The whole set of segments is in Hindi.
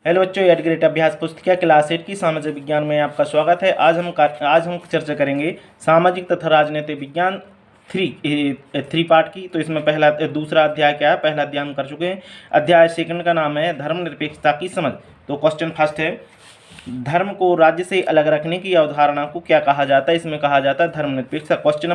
हेलो बच्चों, एट ग्रेट अभ्यास पुस्तिका क्लास 8 की सामाजिक विज्ञान में आपका स्वागत है। आज हम चर्चा करेंगे सामाजिक तथा राजनीतिक विज्ञान थ्री पार्ट की। तो इसमें दूसरा अध्याय क्या है? पहला अध्याय हम कर चुके हैं। अध्याय सेकंड का नाम है धर्मनिरपेक्षता की समझ। तो क्वेश्चन फर्स्ट है, धर्म को राज्य से अलग रखने की अवधारणा को क्या कहा जाता है? इसमें कहा जाता है धर्मनिरपेक्षता। क्वेश्चन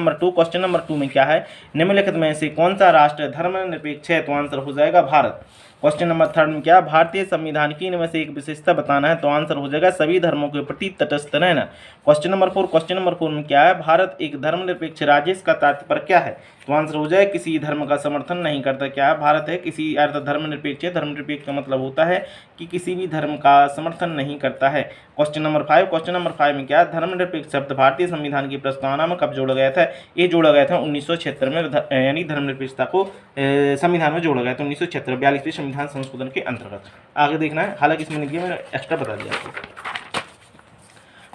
नंबर 2 में क्या है? निम्नलिखित में से कौन सा राष्ट्र धर्मनिरपेक्ष है? तो आंसर हो जाएगा भारत। क्वेश्चन नंबर 3 में क्या? भारतीय संविधान की इनमें से एक विशेषता बताना है। तो आंसर हो जाएगा सभी धर्मों के प्रति तटस्थ रहना। क्वेश्चन नंबर 4 में क्या है? भारत एक धर्मनिरपेक्ष राज्य, इसका तात्पर्य क्या है? तो आंसर हो जाएगा किसी धर्म का समर्थन नहीं करता। क्या है? भारत है किसी अर्थ धर्मनिरपेक्ष है। धर्मनिरपेक्ष का मतलब होता है कि किसी भी धर्म का समर्थन नहीं करता है। क्वेश्चन नंबर 5 में क्या? धर्मनिरपेक्ष शब्द भारतीय संविधान की प्रस्तावना में कब जोड़ा गया था? ये जोड़ा गया था 1976 में, यानी धर्मनिरपेक्षता को संविधान में जोड़ा गया था 1976 42वें संविधान संशोधन के अंतर्गत। आगे देखना है, हालांकि इसमें नहीं दिया, मैंने एक्स्ट्रा बता दिया आपको।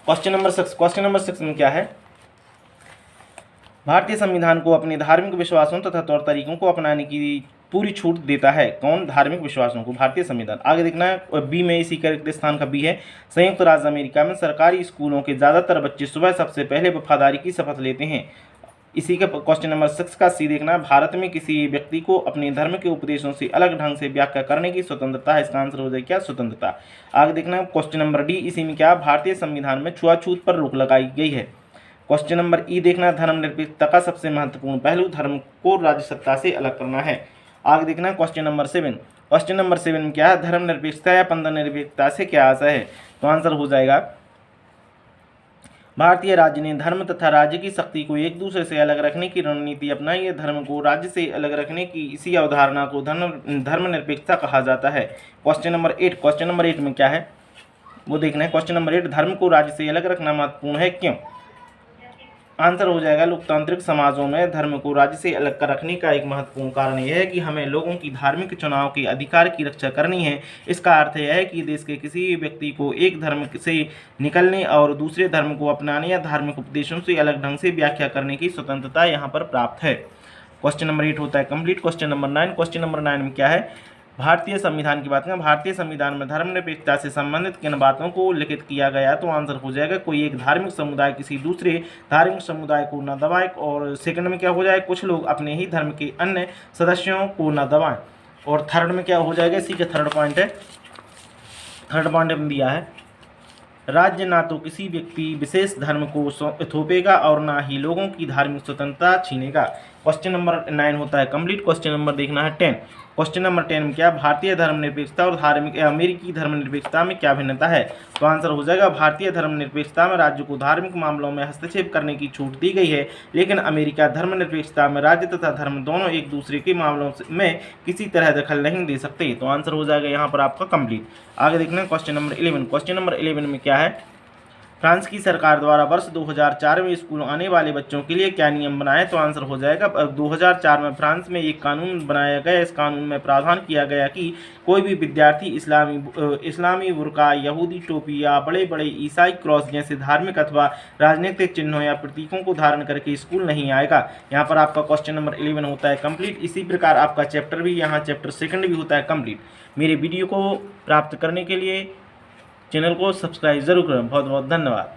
क्वेश्चन नंबर 6 में क्या है? भारतीय संविधान को अपने धार्मिक विश्वासों तथा तौर तरीकों को अपनाने की पूरी छूट देता है। कौन? धार्मिक विश्वासों को भारतीय संविधान। आगे देखना है, बी में इसी का रिक्त स्थान का बी है। संयुक्त राज्य अमेरिका में सरकारी स्कूलों के ज़्यादातर बच्चे सुबह सबसे पहले वफादारी की शपथ लेते हैं। इसी का क्वेश्चन नंबर 6 का सी देखना है, भारत में किसी व्यक्ति को अपने धर्म के उपदेशों से अलग ढंग से व्याख्या करने की स्वतंत्रता है। इसका आंसर हो जाए क्या? स्वतंत्रता। आगे देखना है, क्वेश्चन नंबर डी, इसी में क्या? भारतीय संविधान में छुआछूत पर रोक लगाई गई है। क्वेश्चन नंबर ई देखना, धर्मनिरपेक्षता का सबसे महत्वपूर्ण पहलू धर्म को राज्य सत्ता से अलग करना है। आगे देखना क्वेश्चन नंबर 7 में क्या है? धर्मनिरपेक्षता या पंथनिरपेक्षता से क्या आशय है? तो आंसर हो जाएगा भारतीय राज्य ने धर्म तथा राज्य की शक्ति को एक दूसरे से अलग रखने की रणनीति अपनाई है। धर्म को राज्य से अलग रखने की इसी अवधारणा को धर्मनिरपेक्षता कहा जाता है। क्वेश्चन नंबर 8 में क्या है वो देखना है। क्वेश्चन नंबर 8, धर्म को राज्य से अलग रखना महत्वपूर्ण है, क्यों? आंसर हो जाएगा लोकतांत्रिक समाजों में धर्म को राज्य से अलग कर रखने का एक महत्वपूर्ण कारण यह है कि हमें लोगों की धार्मिक चुनाव के अधिकार की रक्षा करनी है। इसका अर्थ यह है कि देश के किसी भी व्यक्ति को एक धर्म से निकलने और दूसरे धर्म को अपनाने या धार्मिक उपदेशों से अलग ढंग से व्याख्या करने की स्वतंत्रता यहाँ पर प्राप्त है। क्वेश्चन नंबर 8 होता है कंप्लीट। क्वेश्चन नंबर 9 में क्या है? भारतीय संविधान की बात करें, भारतीय संविधान में धर्मनिरपेक्षता से संबंधित किन बातों को उल्लिखित किया गया? तो आंसर हो जाएगा कोई एक धार्मिक समुदाय किसी दूसरे धार्मिक समुदाय को न दबाए। और सेकंड में क्या हो जाएगा? कुछ लोग अपने ही धर्म के अन्य सदस्यों को न दबाएं। और थर्ड में क्या हो जाएगा? इसी का थर्ड पॉइंट में दिया है, राज्य ना तो किसी व्यक्ति विशेष धर्म को थोपेगा और ना ही लोगों की धार्मिक स्वतंत्रता छीनेगा। क्वेश्चन नंबर 9 होता है कंप्लीट। क्वेश्चन नंबर देखना है 10। क्वेश्चन नंबर 10 में क्या? भारतीय धर्मनिरपेक्षता और अमेरिकी धर्मनिरपेक्षता में क्या भिन्नता है? तो आंसर हो जाएगा भारतीय धर्मनिरपेक्षता में राज्य को धार्मिक मामलों में हस्तक्षेप करने की छूट दी गई है, लेकिन अमेरिका धर्मनिरपेक्षता में राज्य तथा धर्म दोनों एक दूसरे के मामलों में किसी तरह दखल नहीं दे सकते। तो आंसर हो जाएगा यहाँ पर आपका कंप्लीट। आगे देखना है क्वेश्चन नंबर 11। क्वेश्चन नंबर 11 में क्या है? फ्रांस की सरकार द्वारा वर्ष 2004 में स्कूल आने वाले बच्चों के लिए क्या नियम बनाए? तो आंसर हो जाएगा 2004 में फ्रांस में एक कानून बनाया गया। इस कानून में प्रावधान किया गया कि कोई भी विद्यार्थी इस्लामी बुर्का, यहूदी टोपी या बड़े बड़े ईसाई क्रॉस जैसे धार्मिक अथवा राजनीतिक चिन्हों या प्रतीकों को धारण करके स्कूल नहीं आएगा। यहाँ पर आपका क्वेश्चन नंबर 11 होता है कंप्लीट। इसी प्रकार आपका चैप्टर भी यहाँ चैप्टर 2 भी होता है कंप्लीट। मेरे वीडियो को प्राप्त करने के लिए चैनल को सब्सक्राइब जरूर करें। बहुत बहुत धन्यवाद।